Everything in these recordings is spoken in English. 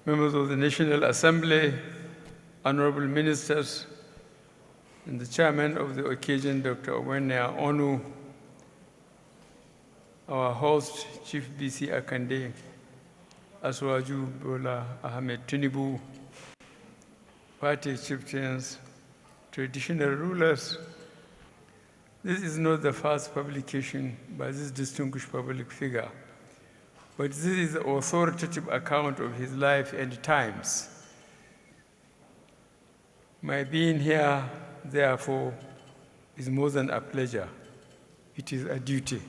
members of the National Assembly, honorable ministers, and the chairman of the occasion, Dr. Owenia Onu, our host, Chief Bisi Akande, Aswaju Bola Ahmed Tinubu, party chieftains, traditional rulers. This is not the first publication by this distinguished public figure, but this is the authoritative account of his life and times. My being here, therefore, is more than a pleasure. It is a duty.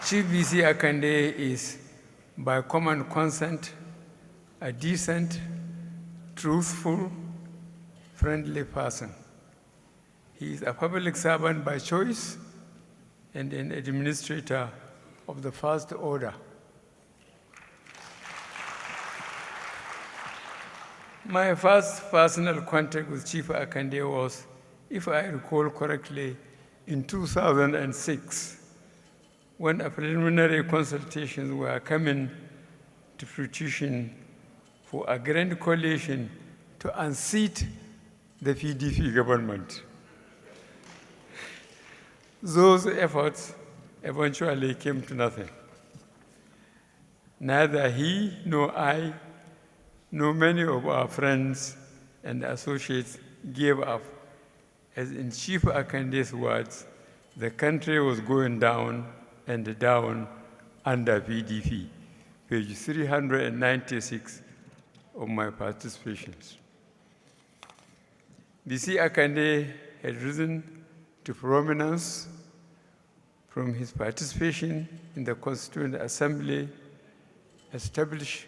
Chief Bisi Akande is, by common consent, a decent, truthful, friendly person. He is a public servant by choice and an administrator of the first order. My first personal contact with Chief Akande was, if I recall correctly, in 2006, when a preliminary consultations were coming to fruition for a grand coalition to unseat the PDP government. Those efforts eventually came to nothing. Neither he nor I, nor many of our friends and associates gave up, as in Chief Akande's words, the country was going down and down under PDP, page 396 of my participations. Bisi Akande had risen to prominence from his participation in the Constituent Assembly established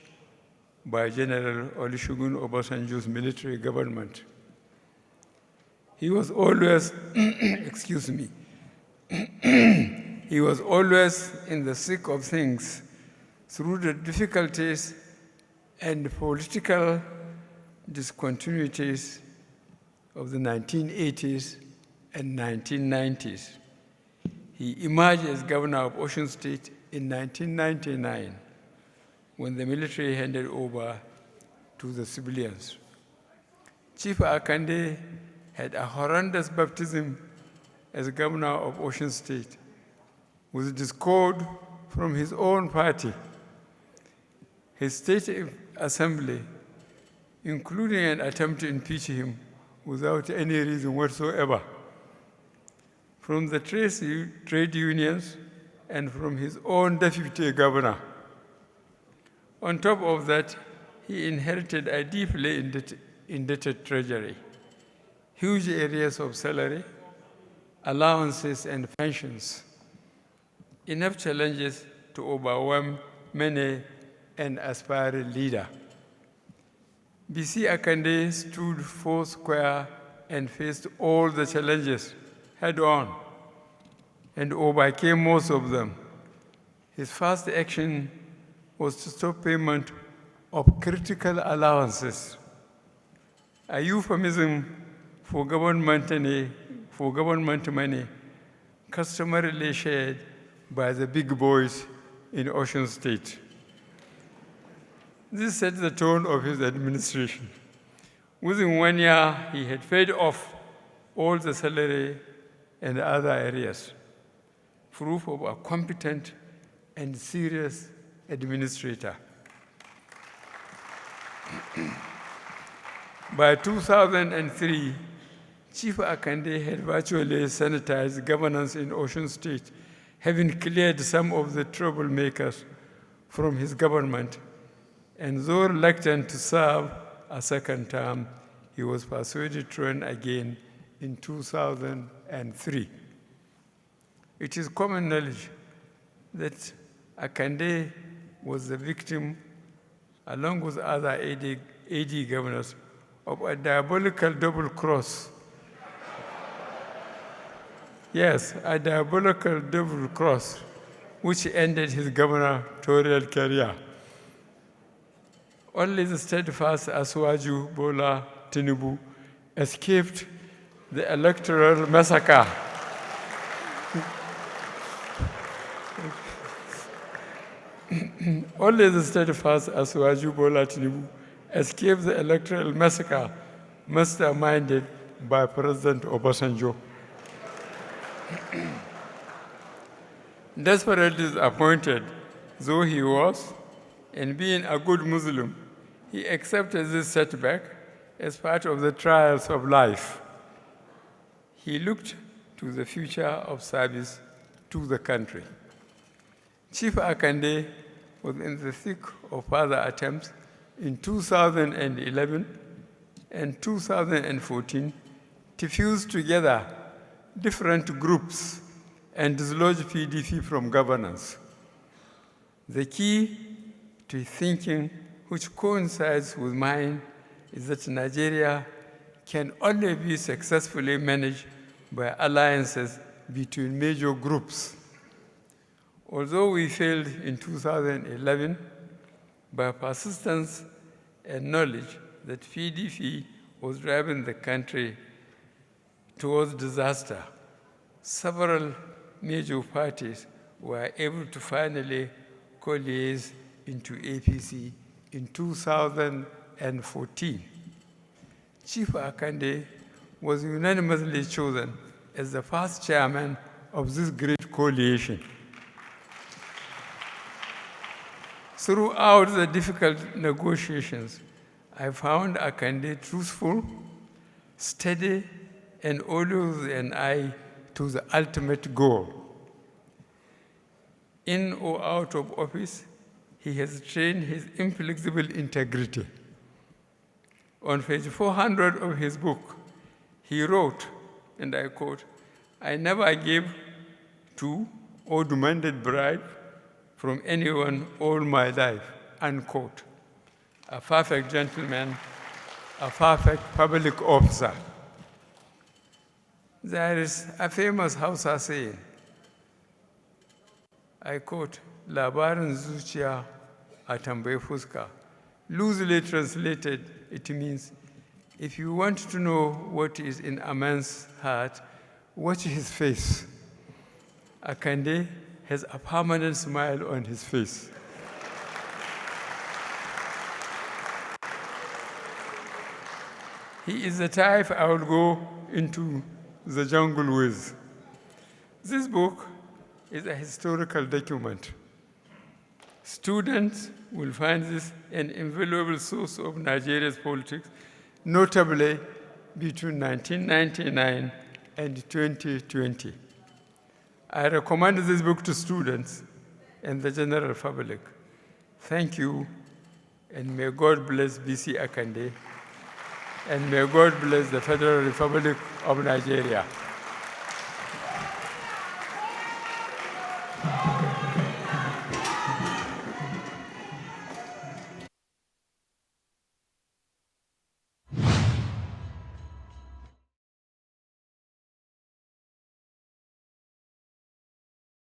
by General Olusegun Obasanjo's military government. He was always, excuse me, he was always in the thick of things through the difficulties and political discontinuities of the 1980s and 1990s. He emerged as governor of Osun State in 1999 when the military handed over to the civilians. Chief Akande had a horrendous baptism as governor of Osun State, with discord from his own party. His state assembly, including an attempt to impeach him without any reason whatsoever, from the trade unions and from his own deputy governor. On top of that, he inherited a deeply indebted treasury, huge areas of salary, allowances, and pensions, enough challenges to overwhelm many an aspiring leader. Bisi Akande stood four square and faced all the challenges head on and overcame most of them. His first action was to stop payment of critical allowances, a euphemism for government money customarily shared by the big boys in Osun State. This set the tone of his administration. Within 1 year, he had paid off all the salary and other areas, proof of a competent and serious administrator. By 2003, Chief Akande had virtually sanitized governance in Osun State, having cleared some of the troublemakers from his government. And though reluctant to serve a second term, he was persuaded to run again in 2003. It is common knowledge that Akande was the victim, along with other AD governors, of a diabolical double cross. Yes, a diabolical double cross, which ended his gubernatorial career. Only the steadfast Aswaju Bola Tinubu escaped the electoral massacre. Only the steadfast Asuwaju Bola Tinubu escaped the electoral massacre masterminded by President Obasanjo. Desperately disappointed though he was, and being a good Muslim, he accepted this setback as part of the trials of life. He looked to the future of service to the country. Chief Akande was in the thick of further attempts in 2011 and 2014 to fuse together different groups and dislodge PDP from governance. The key to thinking, which coincides with mine, is that Nigeria can only be successfully managed by alliances between major groups. Although we failed in 2011, by persistence and knowledge that PDP was driving the country towards disaster, several major parties were able to finally coalesce into APC in 2014. Chief Akande was unanimously chosen as the first chairman of this great coalition. Throughout the difficult negotiations, I found Akande truthful, steady, and always with an eye to the ultimate goal. In or out of office, he has trained his inflexible integrity. On page 400 of his book, he wrote, and I quote, "I never gave to or demanded bribe from anyone all my life," unquote. A perfect gentleman, a perfect public officer. There is a famous Hausa saying, I quote, "Labarin zuciya a tambayi fuska." Loosely translated, it means, if you want to know what is in a man's heart, watch his face. Akande has a permanent smile on his face. He is the type I will go into the jungle with. This book is a historical document. Students will find this an invaluable source of Nigeria's politics, notably between 1999 and 2020. I recommend this book to students and the general public. Thank you, and may God bless Bisi Akande, and may God bless the Federal Republic of Nigeria.